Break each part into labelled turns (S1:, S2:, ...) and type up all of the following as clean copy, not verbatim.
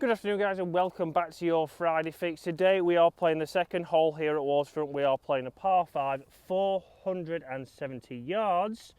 S1: Good afternoon guys and welcome back to your Friday Fix. Today we are playing the second hole here at Waterfront. We are playing a par 5, 470 yards,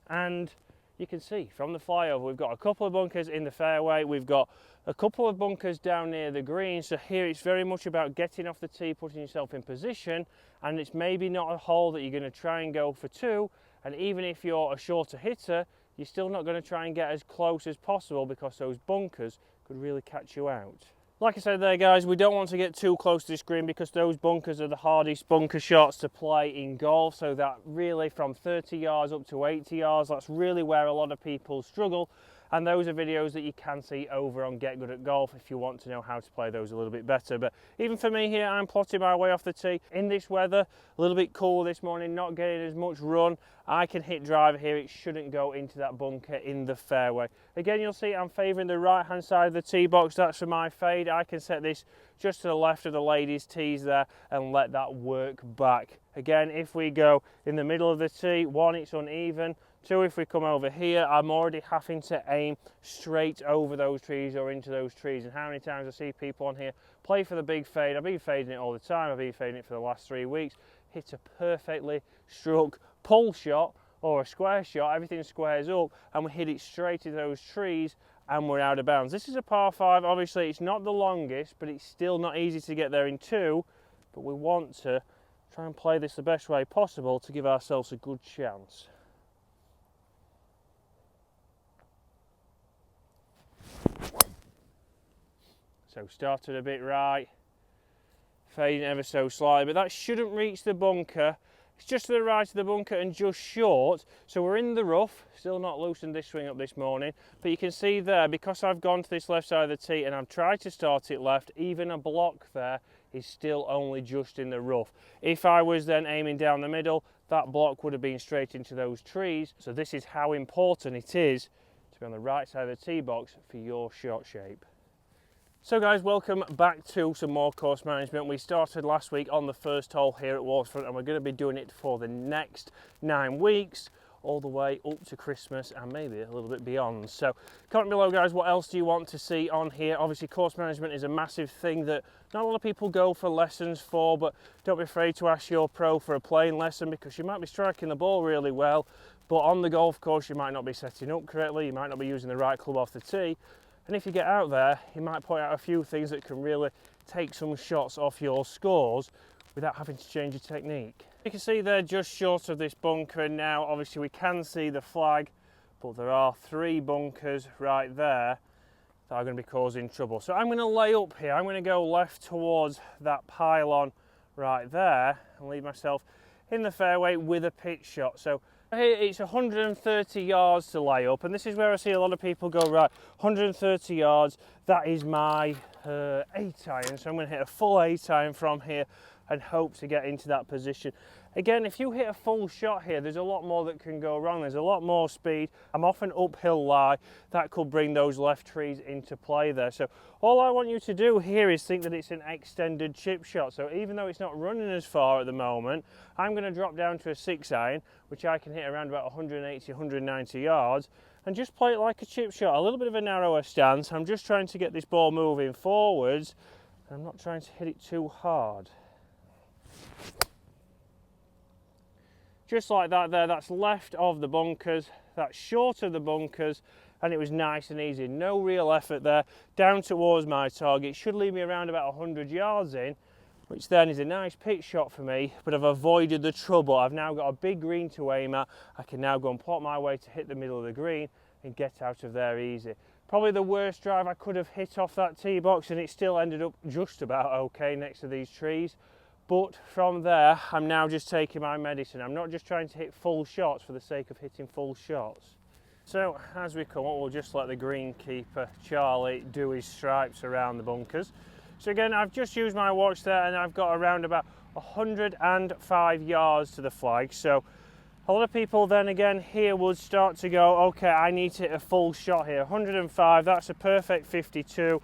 S1: and you can see from the flyover we've got a couple of bunkers in the fairway, we've got a couple of bunkers down near the green, so here it's very much about getting off the tee, putting yourself in position, and it's maybe not a hole that you're going to try and go for 2, and even if you're a shorter hitter, you're still not going to try and get as close as possible because those bunkers could really catch you out. Like I said there guys, we don't want to get too close to this green because those bunkers are the hardest bunker shots to play in golf, so that really from 30 yards up to 80 yards, that's really where a lot of people struggle, and those are videos that you can see over on Get Good at Golf if you want to know how to play those a little bit better. But even for me here, I'm plotting my way off the tee in this weather, a little bit cool this morning, not getting as much run. I can hit driver here, it shouldn't go into that bunker in the fairway. Again, you'll see I'm favouring the right hand side of the tee box, that's for my fade. I can set this just to the left of the ladies' tees there and let that work back. Again, if we go in the middle of the tee, 1, it's uneven. 2, if we come over here, I'm already having to aim straight over those trees or into those trees. And how many times I see people on here play for the big fade. I've been fading it all the time, I've been fading it for the last 3 weeks. Hit a perfectly struck pull shot or a square shot, everything squares up and we hit it straight into those trees and we're out of bounds. This is a par 5, obviously it's not the longest, but it's still not easy to get there in 2, but we want to try and play this the best way possible to give ourselves a good chance. So started a bit right, fading ever so slightly, but that shouldn't reach the bunker. It's just to the right of the bunker and just short, so we're in the rough. Still not loosened this swing up this morning, but you can see there, because I've gone to this left side of the tee and I've tried to start it left, even a block there is still only just in the rough. If I was then aiming down the middle, that block would have been straight into those trees, so this is how important it is to be on the right side of the tee box for your shot shape. So guys, welcome back to some more course management. We started last week on the first hole here at Waterfront and we're going to be doing it for the next 9 weeks, all the way up to Christmas and maybe a little bit beyond. So comment below guys, what else do you want to see on here? Obviously course management is a massive thing that not a lot of people go for lessons for, but don't be afraid to ask your pro for a playing lesson because you might be striking the ball really well, but on the golf course you might not be setting up correctly, you might not be using the right club off the tee. And if you get out there, he might point out a few things that can really take some shots off your scores without having to change your technique. You can see they're just short of this bunker, and now obviously we can see the flag, but there are 3 bunkers right there that are going to be causing trouble. So I'm going to lay up here, I'm going to go left towards that pylon right there and leave myself in the fairway with a pitch shot. So here it's 130 yards to lay up, and this is where I see a lot of people go, right, 130 yards, that is my 8 iron, so I'm going to hit a full 8 iron from here and hope to get into that position. Again, if you hit a full shot here, there's a lot more that can go wrong. There's a lot more speed. I'm off an uphill lie. That could bring those left trees into play there. So all I want you to do here is think that it's an extended chip shot. So even though it's not running as far at the moment, I'm going to drop down to a 6 iron, which I can hit around about 180, 190 yards, and just play it like a chip shot. A little bit of a narrower stance. I'm just trying to get this ball moving forwards. I'm not trying to hit it too hard. Just like that there, that's left of the bunkers, that's short of the bunkers, and it was nice and easy. No real effort there, down towards my target. Should leave me around about 100 yards in, which then is a nice pitch shot for me, but I've avoided the trouble. I've now got a big green to aim at. I can now go and plot my way to hit the middle of the green and get out of there easy. Probably the worst drive I could have hit off that tee box, and it still ended up just about okay next to these trees. But from there, I'm now just taking my medicine. I'm not just trying to hit full shots for the sake of hitting full shots. So as we come up, we'll just let the greenkeeper, Charlie, do his stripes around the bunkers. So again, I've just used my watch there and I've got around about 105 yards to the flag. So a lot of people then again here would start to go, okay, I need to hit a full shot here. 105, that's a perfect 52.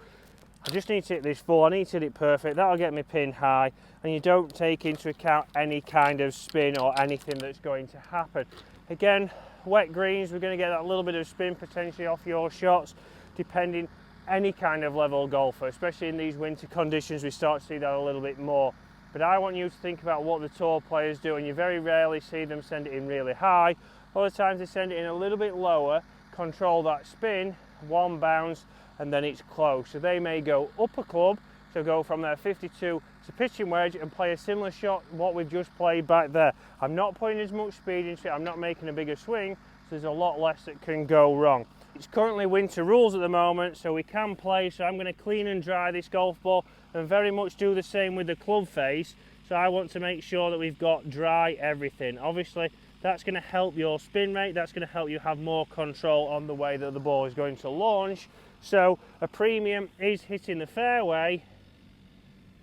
S1: I just need to hit this full, I need to hit it perfect, that'll get me pin high, and you don't take into account any kind of spin or anything that's going to happen. Again, wet greens, we're going to get that little bit of spin potentially off your shots, depending any kind of level golfer, especially in these winter conditions, we start to see that a little bit more. But I want you to think about what the tour players do, and you very rarely see them send it in really high. Other times they send it in a little bit lower, control that spin, one bounce, and then it's close. So they may go up a club, so go from their 52 to pitching wedge and play a similar shot what we've just played back there. I'm not putting as much speed into it, I'm not making a bigger swing, so there's a lot less that can go wrong. It's currently winter rules at the moment, so we can play, so I'm going to clean and dry this golf ball and very much do the same with the club face. So I want to make sure that we've got dry everything. Obviously that's going to help your spin rate, that's going to help you have more control on the way that the ball is going to launch. So a premium is hitting the fairway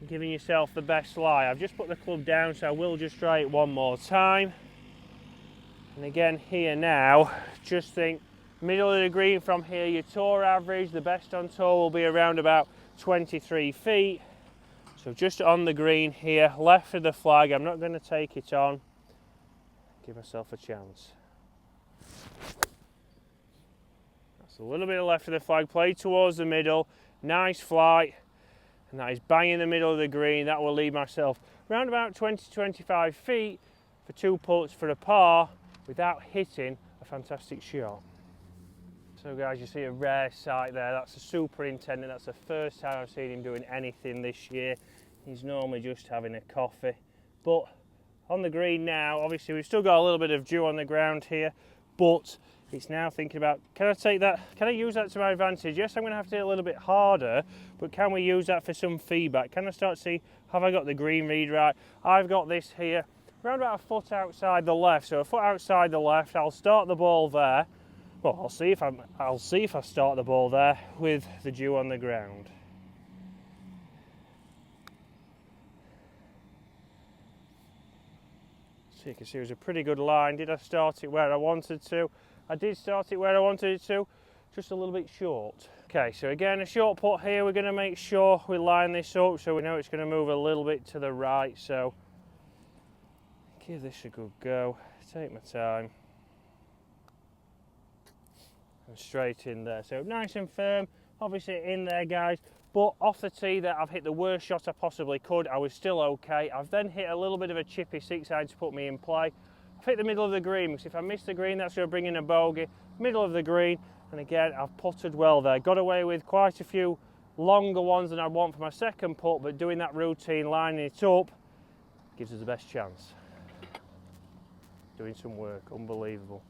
S1: and giving yourself the best lie. I've just put the club down, so I will just try it one more time. And again here now, just think middle of the green from here, your tour average, the best on tour will be around about 23 feet. So just on the green here, left of the flag, I'm not going to take it on. Give myself a chance. That's a little bit left of the flag, play towards the middle, nice flight, and that is bang in the middle of the green. That will leave myself around about 20-25 feet for 2 putts for a par without hitting a fantastic shot. So guys, you see a rare sight there. That's a superintendent. That's the first time I've seen him doing anything this year. He's normally just having a coffee. But on the green now, obviously we've still got a little bit of dew on the ground here, but it's now thinking about, can I take that, can I use that to my advantage? Yes, I'm going to have to hit a little bit harder, but can we use that for some feedback? Can I start to see, have I got the green read right? I've got this here, around about a foot outside the left. So a foot outside the left, I'll start the ball there. Well, I'll see if I start the ball there with the dew on the ground. So you can see it was a pretty good line. Did I start it where I wanted to? I did start it where I wanted it to, just a little bit short. Okay, so again, a short putt here. We're going to make sure we line this up so we know it's going to move a little bit to the right. So give this a good go. Take my time. And straight in there, so nice and firm, obviously in there guys, but off the tee there I've hit the worst shot I possibly could. I was still okay. I've then hit a little bit of a chippy 6-iron to put me in play. I've hit the middle of the green, because if I miss the green that's going to bring in a bogey. Middle of the green, and again I've putted well there, got away with quite a few longer ones than I want for my second putt, but doing that routine, lining it up, gives us the best chance. Doing some work, unbelievable.